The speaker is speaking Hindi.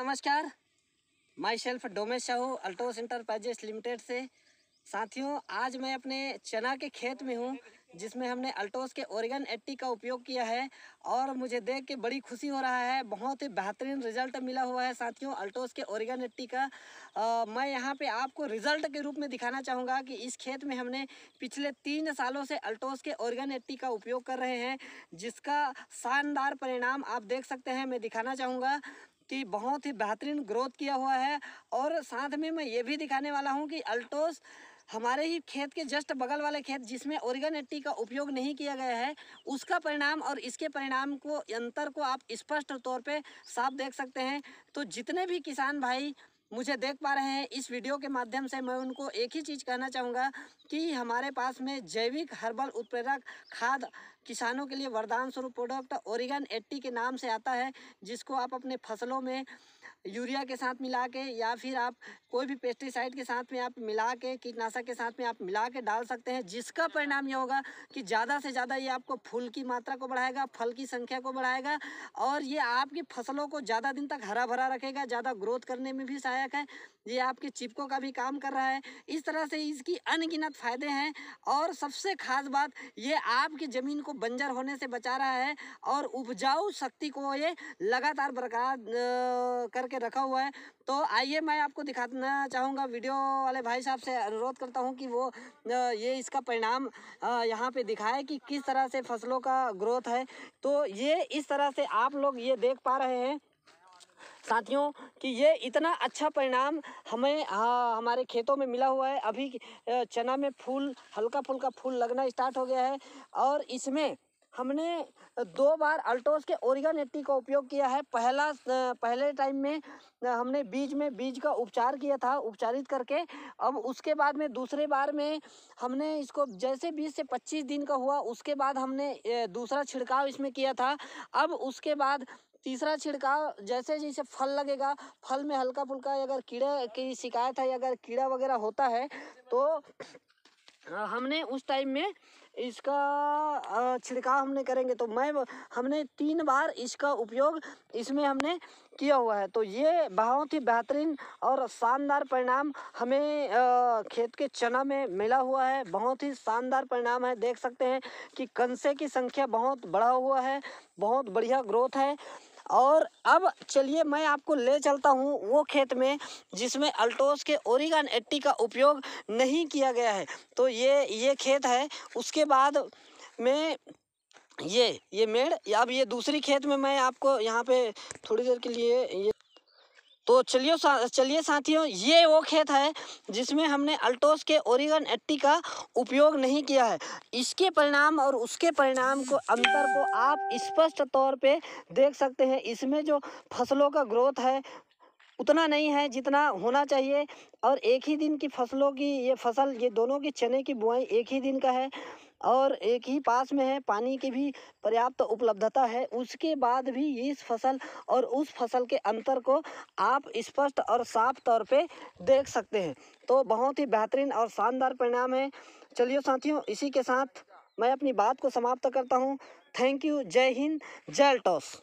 नमस्कार, myself Domesh Sahu Altos enterprises limited से। साथियों, आज मैं अपने चना के खेत में हूँ जिसमें हमने अल्टोस के ओरिगन 80 का उपयोग किया है और मुझे देख के बड़ी खुशी हो रहा है। बहुत ही बेहतरीन रिजल्ट मिला हुआ है साथियों अल्टोस के ओरिगन 80 का। मैं यहाँ पे आपको रिजल्ट के रूप में दिखाना चाहूँगा कि इस खेत में हमने पिछले 3 सालों से अल्टोस के ओरिगन 80 का उपयोग कर रहे हैं, जिसका शानदार परिणाम आप देख सकते हैं। मैं दिखाना चाहूँगा कि बहुत ही बेहतरीन ग्रोथ किया हुआ है और साथ में मैं ये भी दिखाने वाला हूँ कि अल्टोस हमारे ही खेत के जस्ट बगल वाले खेत जिसमें ओरिगन 80 का उपयोग नहीं किया गया है, उसका परिणाम और इसके परिणाम को अंतर को आप स्पष्ट तौर पे साफ देख सकते हैं। तो जितने भी किसान भाई मुझे देख पा रहे हैं इस वीडियो के माध्यम से, मैं उनको एक ही चीज़ कहना चाहूँगा कि हमारे पास में जैविक हर्बल उत्प्रेरक खाद किसानों के लिए वरदान स्वरूप प्रोडक्ट ओरिगन 80 के नाम से आता है, जिसको आप अपने फसलों में यूरिया के साथ मिला के या फिर आप कोई भी पेस्टिसाइड के साथ में आप मिला के, कीटनाशक के साथ में आप मिला के डाल सकते हैं, जिसका परिणाम ये होगा कि ज़्यादा से ज़्यादा ये आपको फूल की मात्रा को बढ़ाएगा, फल की संख्या को बढ़ाएगा और ये आपकी फसलों को ज़्यादा दिन तक हरा भरा रखेगा, ज़्यादा ग्रोथ करने में भी सहायक है। ये आपके चिपकों का भी काम कर रहा है। इस तरह से इसकी अनगिनत फ़ायदे हैं और सबसे खास बात ये आपकी ज़मीन को बंजर होने से बचा रहा है और उपजाऊ शक्ति को ये लगातार बरकरार करके रखा हुआ है। तो आइए मैं आपको दिखाना चाहूँगा, वीडियो वाले भाई साहब से अनुरोध करता हूँ कि वो ये इसका परिणाम यहाँ पे दिखाए कि किस तरह से फसलों का ग्रोथ है। तो ये इस तरह से आप लोग ये देख पा रहे हैं साथियों कि ये इतना अच्छा परिणाम हमें हमारे खेतों में मिला हुआ है। अभी चना में फूल हल्का फुल्का फूल लगना स्टार्ट हो गया है और इसमें हमने 2 बार अल्टोस के ओरिगन 80 का उपयोग किया है। पहले टाइम में हमने बीज का उपचार किया था, उपचारित करके। अब उसके बाद में दूसरे बार में हमने इसको जैसे 20 से 25 दिन का हुआ, उसके बाद हमने दूसरा छिड़काव इसमें किया था। अब उसके बाद तीसरा छिड़काव जैसे जैसे फल लगेगा, फल में हल्का फुल्का अगर कीड़े की शिकायत है, अगर कीड़ा वगैरह होता है तो हमने उस टाइम में इसका छिड़काव हमने करेंगे। तो हमने 3 बार इसका उपयोग इसमें हमने किया हुआ है। तो ये बहुत ही बेहतरीन और शानदार परिणाम हमें खेत के चना में मिला हुआ है। बहुत ही शानदार परिणाम है। देख सकते हैं कि कंसे की संख्या बहुत बढ़ा हुआ है, बहुत बढ़िया ग्रोथ है। और अब चलिए मैं आपको ले चलता हूँ वो खेत में जिसमें अल्टोस के ओरिगन 80 का उपयोग नहीं किया गया है। तो ये खेत है। उसके बाद में ये मेड़, अब ये दूसरी खेत में मैं आपको यहाँ पे थोड़ी देर के लिए ये तो चलिए साथियों, ये वो खेत है जिसमें हमने अल्टोस के ओरिगन 80 का उपयोग नहीं किया है। इसके परिणाम और उसके परिणाम को अंतर को आप स्पष्ट तौर पे देख सकते हैं। इसमें जो फसलों का ग्रोथ है उतना नहीं है जितना होना चाहिए और एक ही दिन की फसलों की ये दोनों की चने की बुआई एक ही दिन का है और एक ही पास में है, पानी की भी पर्याप्त उपलब्धता है। उसके बाद भी इस फसल और उस फसल के अंतर को आप स्पष्ट और साफ तौर पे देख सकते हैं। तो बहुत ही बेहतरीन और शानदार परिणाम है। चलिए साथियों, इसी के साथ मैं अपनी बात को समाप्त करता हूँ। Thank you. जय हिंद, जय अल्टोस।